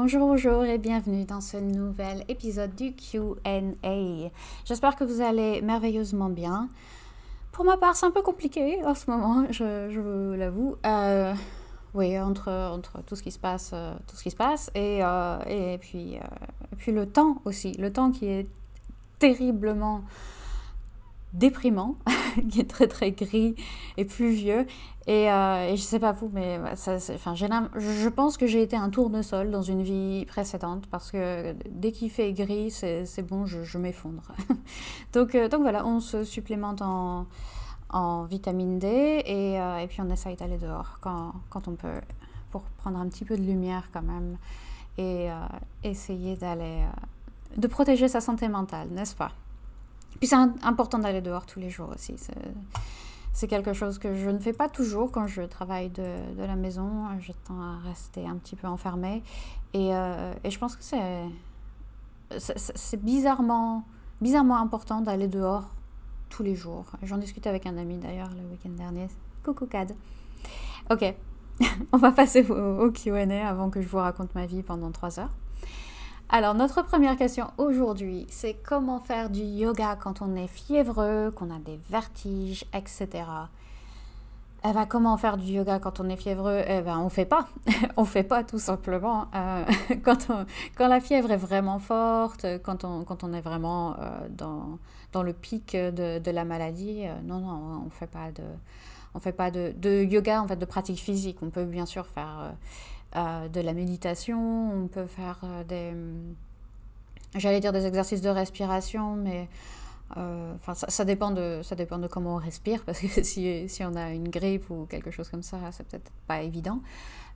Bonjour, bonjour et bienvenue dans ce nouvel épisode du Q&A. J'espère que vous allez merveilleusement bien. Pour ma part, c'est un peu compliqué en ce moment, je vous l'avoue. Oui, entre tout ce qui se passe, et puis le temps aussi, le temps qui est terriblement déprimant, qui est très très gris et pluvieux. Et je sais pas vous, mais je pense que j'ai été un tournesol dans une vie précédente parce que dès qu'il fait gris, c'est bon, je m'effondre. Donc voilà, on se supplémente en vitamine D et puis on essaye d'aller dehors quand on peut pour prendre un petit peu de lumière quand même et essayer de protéger sa santé mentale, n'est-ce pas? Puis c'est important d'aller dehors tous les jours aussi. C'est quelque chose que je ne fais pas toujours quand je travaille de la maison. Je tends à rester un petit peu enfermée. Et je pense que c'est bizarrement important d'aller dehors tous les jours. J'en discutais avec un ami d'ailleurs le week-end dernier. Coucou Cad. Ok, on va passer au Q&A avant que je vous raconte ma vie pendant 3 heures. Alors, notre première question aujourd'hui, c'est comment faire du yoga quand on est fiévreux, qu'on a des vertiges, etc. Eh ben, comment faire du yoga quand on est fiévreux? Eh ben, on fait pas. On fait pas, tout simplement. Quand la fièvre est vraiment forte, quand on est vraiment dans le pic de la maladie, non, on fait pas de yoga, en fait, de pratique physique. On peut bien sûr faire de la méditation, on peut faire j'allais dire des exercices de respiration, mais ça dépend de comment on respire, parce que si on a une grippe ou quelque chose comme ça, c'est peut-être pas évident.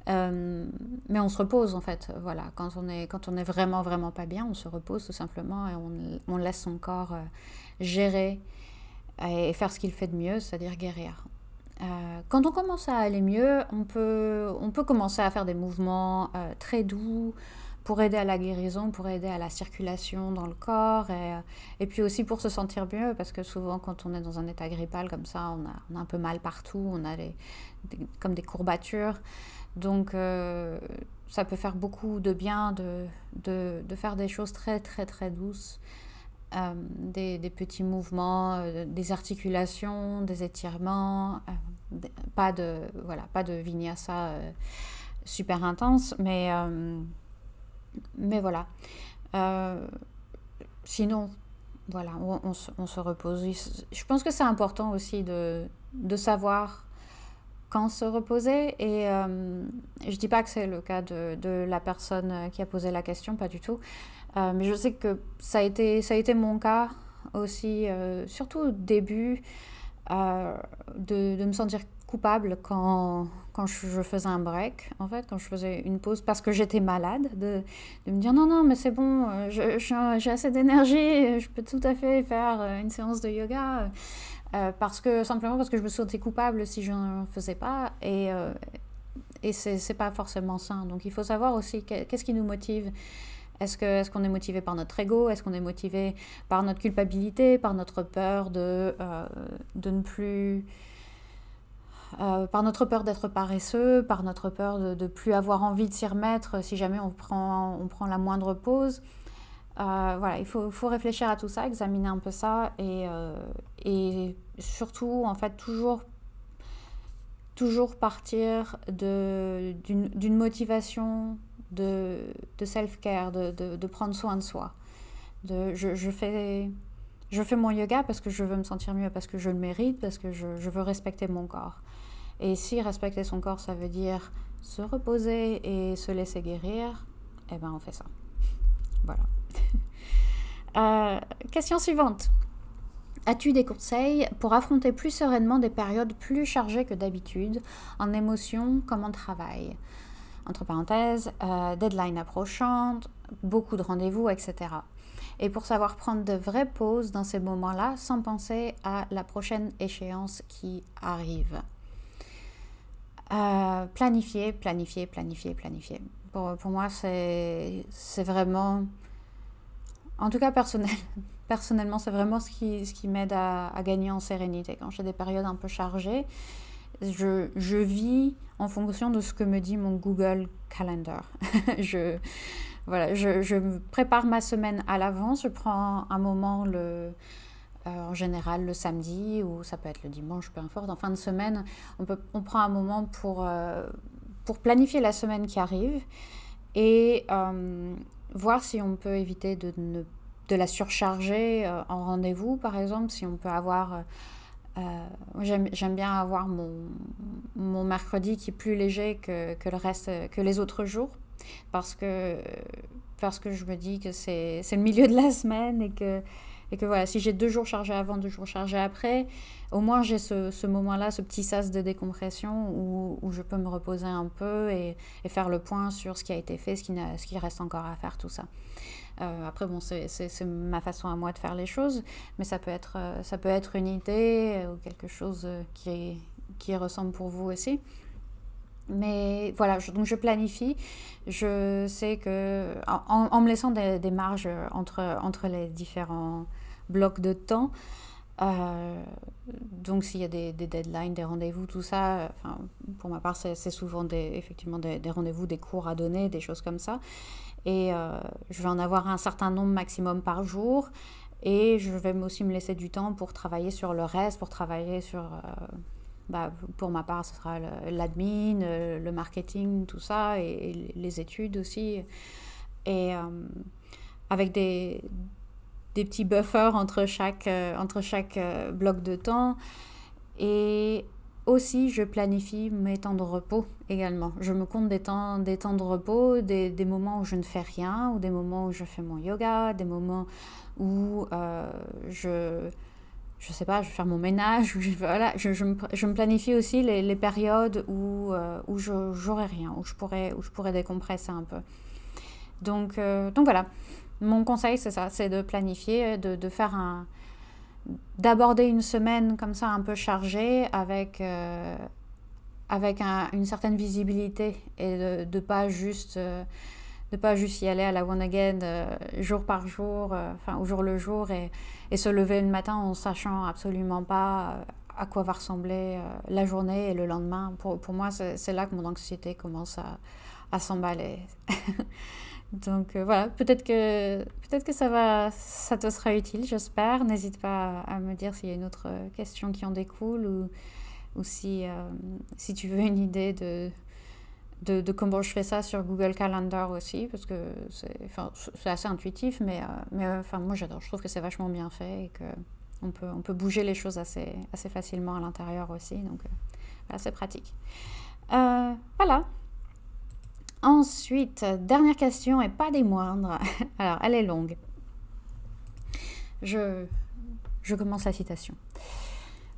Mais on se repose en fait, voilà. Quand on est vraiment vraiment pas bien, on se repose tout simplement et on laisse son corps gérer et faire ce qu'il fait de mieux, c'est-à-dire guérir. Quand on commence à aller mieux, on peut commencer à faire des mouvements très doux pour aider à la guérison, pour aider à la circulation dans le corps et puis aussi pour se sentir mieux, parce que souvent quand on est dans un état grippal comme ça, on a un peu mal partout, on a comme des courbatures. Donc ça peut faire beaucoup de bien de faire des choses très très très douces. Des petits mouvements, des articulations, des étirements, pas de vinyasa super intense, mais voilà. Sinon, voilà, on se repose. Je pense que c'est important aussi de savoir quand se reposer, et je dis pas que c'est le cas de la personne qui a posé la question, pas du tout. Mais je sais que ça a été mon cas aussi, surtout au début, de me sentir coupable quand je faisais un break, en fait, quand je faisais une pause parce que j'étais malade, de me dire non, mais c'est bon, j'ai assez d'énergie, je peux tout à fait faire une séance de yoga, simplement parce que je me sentais coupable si je n'en faisais pas, et c'est pas forcément sain. Donc il faut savoir aussi qu'est-ce qui nous motive. Est-ce qu'on est motivé par notre ego? Est-ce qu'on est motivé par notre culpabilité, par notre peur de ne plus... par notre peur d'être paresseux, par notre peur de ne plus avoir envie de s'y remettre si jamais on prend la moindre pause. Voilà, il faut réfléchir à tout ça, examiner un peu ça, et surtout, en fait, toujours partir d'une motivation de self-care, de prendre soin de soi. Je fais mon yoga parce que je veux me sentir mieux, parce que je le mérite, parce que je veux respecter mon corps. Et si respecter son corps, ça veut dire se reposer et se laisser guérir, eh ben on fait ça. Voilà. Question suivante. As-tu des conseils pour affronter plus sereinement des périodes plus chargées que d'habitude, en émotions comme en travail? Entre parenthèses, deadline approchante, beaucoup de rendez-vous, etc. Et pour savoir prendre de vraies pauses dans ces moments-là, sans penser à la prochaine échéance qui arrive. Planifier. Pour moi, c'est vraiment... En tout cas, personnellement, c'est vraiment ce qui m'aide à gagner en sérénité. Quand j'ai des périodes un peu chargées, Je vis en fonction de ce que me dit mon Google Calendar. Voilà, je me prépare ma semaine à l'avance. Je prends un moment en général le samedi ou ça peut être le dimanche, peu importe. En fin de semaine, on prend un moment pour planifier la semaine qui arrive et voir si on peut éviter de la surcharger en rendez-vous, par exemple, si on peut avoir... j'aime bien avoir mon mercredi qui est plus léger que le reste, que les autres jours, parce que, parce que je me dis que c'est le milieu de la semaine et que voilà, si j'ai 2 jours chargés avant, 2 jours chargés après, au moins j'ai ce moment-là, ce petit sas de décompression où je peux me reposer un peu et faire le point sur ce qui a été fait, ce qui reste encore à faire, tout ça. Après, bon, c'est ma façon à moi de faire les choses, mais ça peut être une idée ou quelque chose qui ressemble pour vous aussi. Mais voilà, donc je planifie. Je sais que en me laissant des marges entre les différents blocs de temps, euh, donc s'il y a des deadlines, des rendez-vous, tout ça, enfin, pour ma part, c'est souvent effectivement des rendez-vous, des cours à donner, des choses comme ça. Et je vais en avoir un certain nombre maximum par jour. Et je vais aussi me laisser du temps pour travailler sur le reste, pour travailler sur... pour ma part, ce sera l'admin, le marketing, tout ça, et les études aussi. Et avec des petits buffers entre chaque bloc de temps. Et aussi, je planifie mes temps de repos également. Je me compte des temps de repos, des moments où je ne fais rien, ou des moments où je fais mon yoga, des moments où je sais pas, je vais faire mon ménage, voilà, je me planifie aussi les périodes où je n'aurai rien, où je pourrais décompresser un peu. Donc voilà, mon conseil c'est ça, c'est de planifier, de faire d'aborder une semaine comme ça un peu chargée avec une certaine visibilité et de pas juste y aller à la one again jour par jour, au jour le jour et se lever le matin en sachant absolument pas à quoi va ressembler la journée et le lendemain. Pour moi, c'est là que mon anxiété commence à s'emballer. Donc voilà, peut-être que ça te sera utile, j'espère. N'hésite pas à me dire s'il y a une autre question qui en découle ou si tu veux une idée de comment je fais ça sur Google Calendar aussi, parce que c'est assez intuitif, mais moi j'adore, je trouve que c'est vachement bien fait et qu'on peut bouger les choses assez facilement à l'intérieur aussi, donc voilà, c'est pratique. Voilà. Ensuite, dernière question et pas des moindres. Alors, elle est longue. Je commence la citation.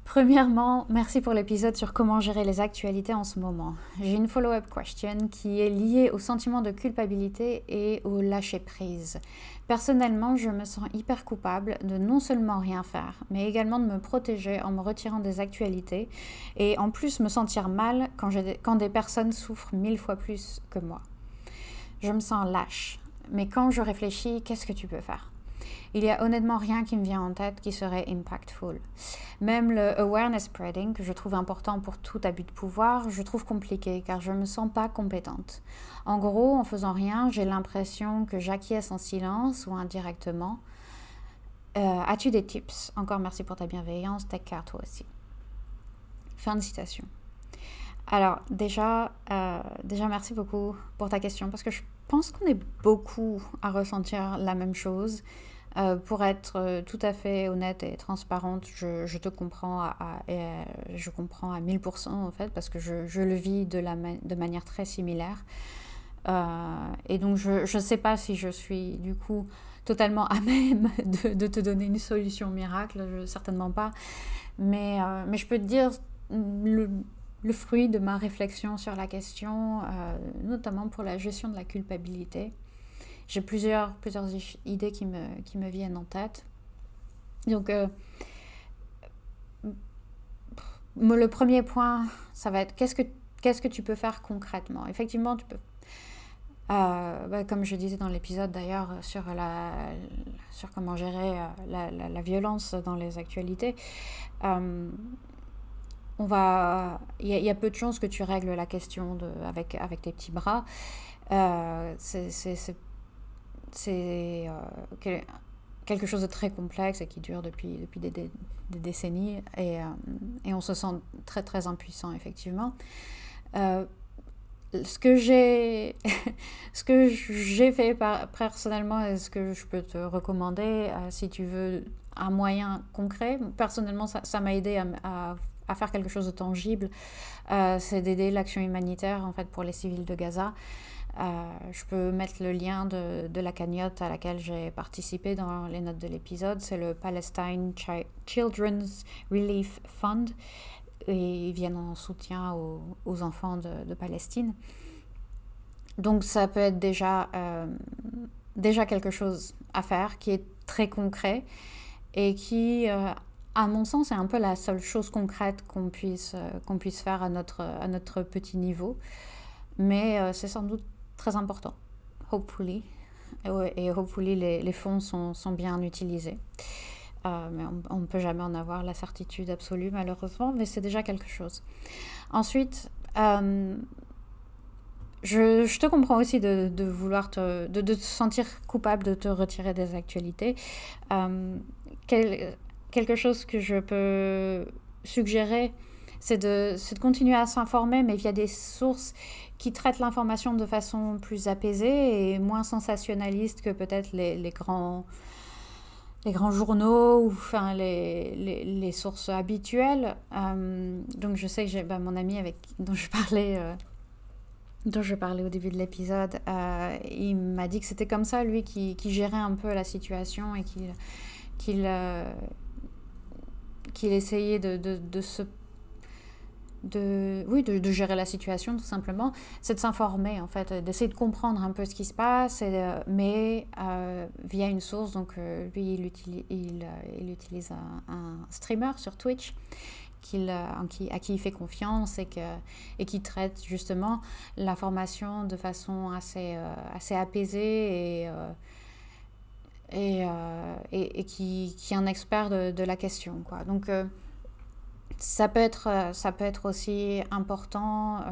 Premièrement, merci pour l'épisode sur comment gérer les actualités en ce moment. J'ai une follow-up question qui est liée au sentiment de culpabilité et au lâcher-prise. Personnellement, je me sens hyper coupable de non seulement rien faire, mais également de me protéger en me retirant des actualités et en plus me sentir mal quand des personnes souffrent 1000 fois plus que moi. Je me sens lâche, mais quand je réfléchis, qu'est-ce que tu peux faire ? Il y a honnêtement rien qui me vient en tête qui serait impactful. Même le awareness spreading, que je trouve important pour tout abus de pouvoir, je trouve compliqué car je ne me sens pas compétente. En gros, en faisant rien, j'ai l'impression que j'acquiesce en silence ou indirectement. As-tu des tips ? Encore merci pour ta bienveillance, take care toi aussi. Fin de citation. Alors déjà merci beaucoup pour ta question parce que je pense qu'on est beaucoup à ressentir la même chose. Pour être tout à fait honnête et transparente, je te comprends je comprends à 1000% en fait parce que je le vis de manière très similaire. Et donc je ne sais pas si je suis du coup totalement à même de te donner une solution miracle, certainement pas. Mais je peux te dire le fruit de ma réflexion sur la question, notamment pour la gestion de la culpabilité. J'ai plusieurs idées qui me viennent en tête. Donc, le premier point, ça va être qu'est-ce que tu peux faire concrètement ? Effectivement, tu peux, comme je disais dans l'épisode d'ailleurs sur comment gérer la violence dans les actualités, il y a peu de chances que tu règles la question avec tes petits bras. C'est quelque chose de très complexe et qui dure depuis des décennies et on se sent très très impuissant effectivement. Ce que j'ai ce que j'ai fait personnellement et ce que je peux te recommander si tu veux un moyen concret, personnellement ça m'a aidé à faire quelque chose de tangible, c'est d'aider l'action humanitaire en fait pour les civils de Gaza. Je peux mettre le lien de la cagnotte à laquelle j'ai participé dans les notes de l'épisode. C'est le Palestine Children's Relief Fund et ils viennent en soutien aux enfants de Palestine. Donc ça peut être déjà quelque chose à faire qui est très concret et qui, à mon sens, est un peu la seule chose concrète qu'on puisse faire à notre petit niveau. Mais c'est sans doute très important, hopefully. Et hopefully les fonds sont bien utilisés. Mais on ne peut jamais en avoir la certitude absolue malheureusement, mais c'est déjà quelque chose. Ensuite, je te comprends aussi de vouloir de te sentir coupable de te retirer des actualités. Quelque chose que je peux suggérer, c'est de continuer à s'informer, mais via des sources qui traitent l'information de façon plus apaisée et moins sensationnaliste que peut-être les grands journaux ou enfin les sources habituelles. Donc je sais que j'ai mon ami dont je parlais au début de l'épisode, il m'a dit que c'était comme ça lui qui gérait un peu la situation et qu'il essayait de gérer la situation tout simplement, c'est de s'informer en fait, d'essayer de comprendre un peu ce qui se passe, mais via une source. Donc lui il utilise un streamer sur Twitch à qui il fait confiance et qui traite justement l'information de façon assez apaisée et qui est un expert de la question, quoi. Donc ça peut être aussi important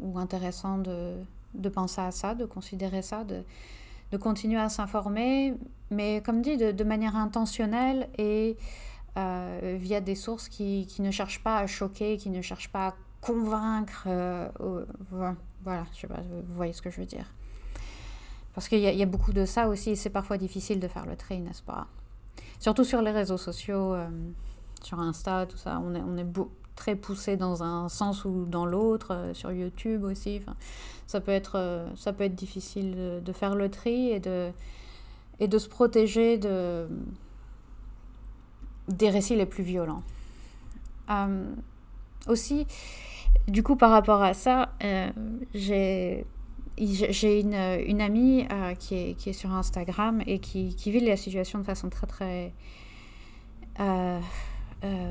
ou intéressant de penser à ça, de considérer ça, de continuer à s'informer, mais comme dit, de manière intentionnelle et via des sources qui ne cherchent pas à choquer, qui ne cherchent pas à convaincre. Voilà, je sais pas, vous voyez ce que je veux dire. Parce qu'il y a beaucoup de ça aussi, et c'est parfois difficile de faire le tri, n'est-ce pas? Surtout sur les réseaux sociaux, sur Insta, tout ça, on est très poussé dans un sens ou dans l'autre, sur YouTube aussi. Enfin, ça peut être difficile de faire le tri et de se protéger des récits les plus violents. Aussi, du coup, par rapport à ça, j'ai une amie qui est sur Instagram et qui vit la situation de façon très très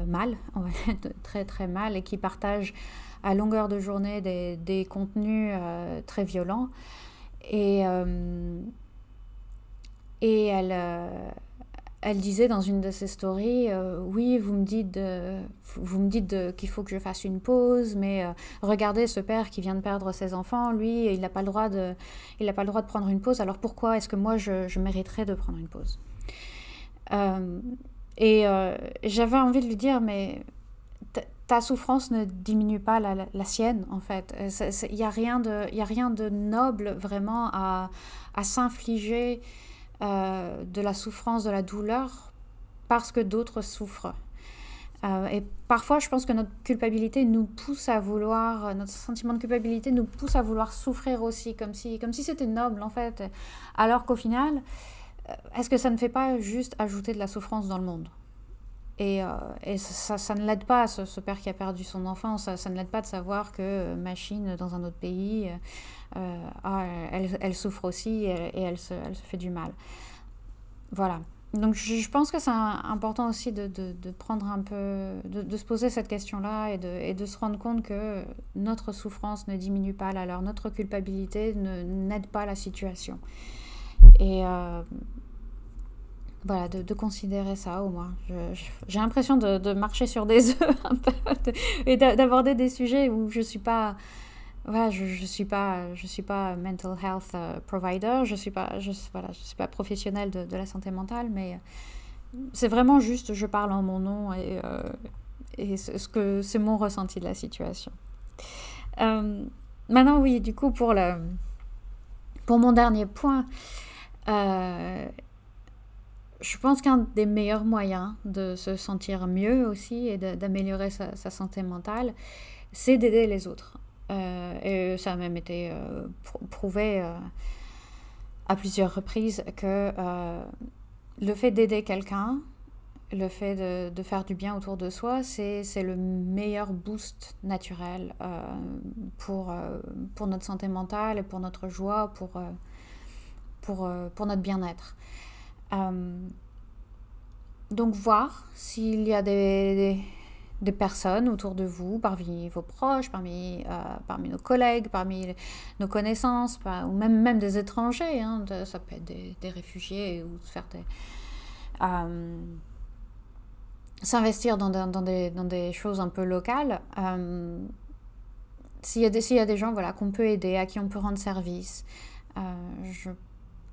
mal, très très mal, et qui partage à longueur de journée des contenus très violents et elle disait dans une de ses stories, oui, vous me dites qu'il faut que je fasse une pause, mais regardez ce père qui vient de perdre ses enfants, lui, il n'a pas le droit de prendre une pause, alors pourquoi est-ce que moi je mériterais de prendre une pause? J'avais envie de lui dire, mais ta souffrance ne diminue pas la sienne, en fait. Il n'y a rien de noble vraiment à s'infliger de la souffrance, de la douleur, parce que d'autres souffrent. Et parfois, je pense que notre culpabilité nous pousse à vouloir, notre sentiment de culpabilité nous pousse à vouloir souffrir aussi, comme si c'était noble, en fait. Alors qu'au final, est-ce que ça ne fait pas juste ajouter de la souffrance dans le monde? Et ça ne l'aide pas, ce père qui a perdu son enfant, ça ne l'aide pas de savoir que Machine, dans un autre pays, elle souffre aussi et elle se fait du mal. Voilà. Donc je pense que c'est important aussi de prendre un peu, de se poser cette question-là et de se rendre compte que notre souffrance ne diminue pas la leur, notre culpabilité n'aide pas la situation. Et voilà, de considérer ça au moins. J'ai l'impression de marcher sur des œufs un peu et d'aborder des sujets où je suis pas, voilà, je suis pas mental health provider, voilà, je suis pas professionnelle de la santé mentale, mais c'est vraiment juste, je parle en mon nom et ce que c'est mon ressenti de la situation. Maintenant, oui, du coup, pour mon dernier point, euh, je pense qu'un des meilleurs moyens de se sentir mieux aussi et d'améliorer sa santé mentale, c'est d'aider les autres. Et ça a même été prouvé à plusieurs reprises que le fait d'aider quelqu'un, le fait de faire du bien autour de soi, c'est le meilleur boost naturel pour notre santé mentale et pour notre joie, pour notre bien-être. Donc voir s'il y a des personnes autour de vous, parmi vos proches, parmi nos collègues, parmi nos connaissances, ou même des étrangers, hein, ça peut être des réfugiés, ou faire s'investir dans des choses un peu locales. S'il y a des gens, voilà, qu'on peut aider, à qui on peut rendre service,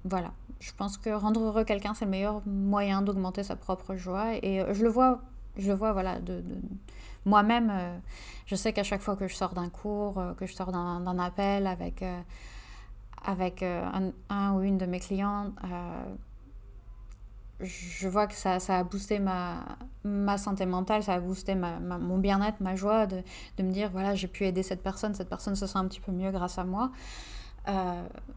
voilà, je pense que rendre heureux quelqu'un, c'est le meilleur moyen d'augmenter sa propre joie. Et je le vois, voilà, moi-même. Je sais qu'à chaque fois que je sors d'un cours, que je sors d'un appel avec un ou une de mes clients, je vois que ça a boosté ma santé mentale, ça a boosté mon bien-être, ma joie de me dire, voilà, j'ai pu aider cette personne se sent un petit peu mieux grâce à moi.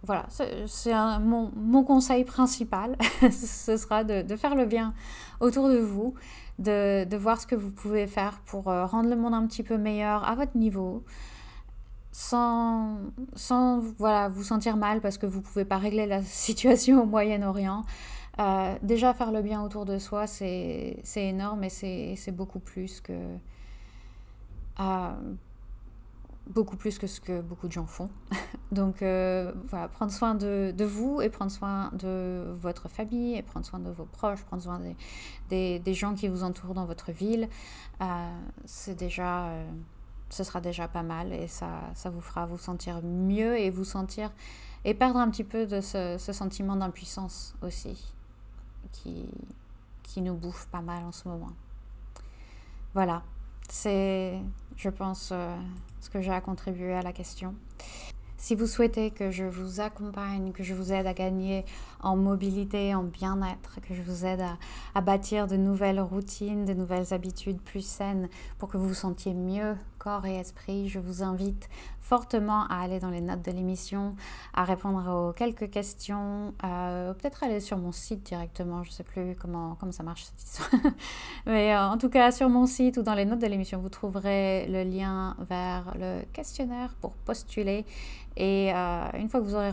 Voilà, c'est mon conseil principal, ce sera de faire le bien autour de vous, de voir ce que vous pouvez faire pour rendre le monde un petit peu meilleur à votre niveau, sans voilà, vous sentir mal parce que vous ne pouvez pas régler la situation au Moyen-Orient. Déjà faire le bien autour de soi, c'est énorme et c'est beaucoup plus que ce que beaucoup de gens font. Donc voilà, prendre soin de vous et prendre soin de votre famille et prendre soin de vos proches, prendre soin des gens qui vous entourent dans votre ville, c'est déjà, ce sera déjà pas mal et ça vous fera vous sentir mieux et perdre un petit peu de ce sentiment d'impuissance aussi qui nous bouffe pas mal en ce moment. Voilà, c'est, je pense, ce que j'ai à contribuer à la question. Si vous souhaitez que je vous accompagne, que je vous aide à gagner en mobilité, en bien-être, que je vous aide à bâtir de nouvelles routines, de nouvelles habitudes plus saines pour que vous vous sentiez mieux, corps et esprit, je vous invite fortement à aller dans les notes de l'émission, à répondre aux quelques questions, peut-être aller sur mon site directement, je ne sais plus comment ça marche cette histoire. Mais en tout cas, sur mon site ou dans les notes de l'émission, vous trouverez le lien vers le questionnaire pour postuler. Et une fois que vous aurez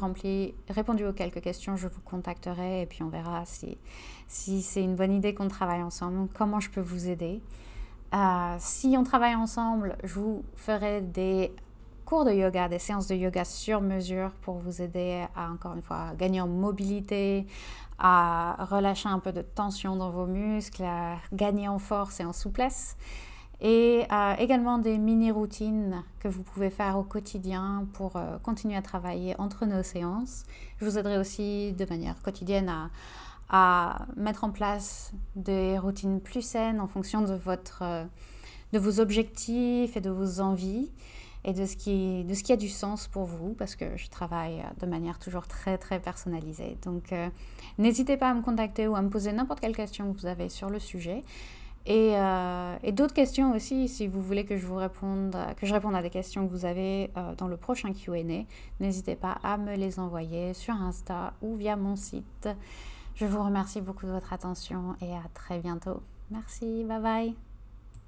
répondu aux quelques questions, je vous contacterai et puis on verra si c'est une bonne idée qu'on travaille ensemble, comment je peux vous aider. Si on travaille ensemble, je vous ferai des cours de yoga, des séances de yoga sur mesure pour vous aider à, encore une fois, gagner en mobilité, à relâcher un peu de tension dans vos muscles, à gagner en force et en souplesse. Et également des mini-routines que vous pouvez faire au quotidien pour continuer à travailler entre nos séances. Je vous aiderai aussi de manière quotidienne à mettre en place des routines plus saines en fonction de vos objectifs et de vos envies et de ce qui a du sens pour vous, parce que je travaille de manière toujours très très personnalisée. Donc n'hésitez pas à me contacter ou à me poser n'importe quelle question que vous avez sur le sujet. Et d'autres questions aussi, si vous voulez que je réponde à des questions que vous avez dans le prochain Q&A, n'hésitez pas à me les envoyer sur Insta ou via mon site. Je vous remercie beaucoup de votre attention et à très bientôt. Merci, bye bye.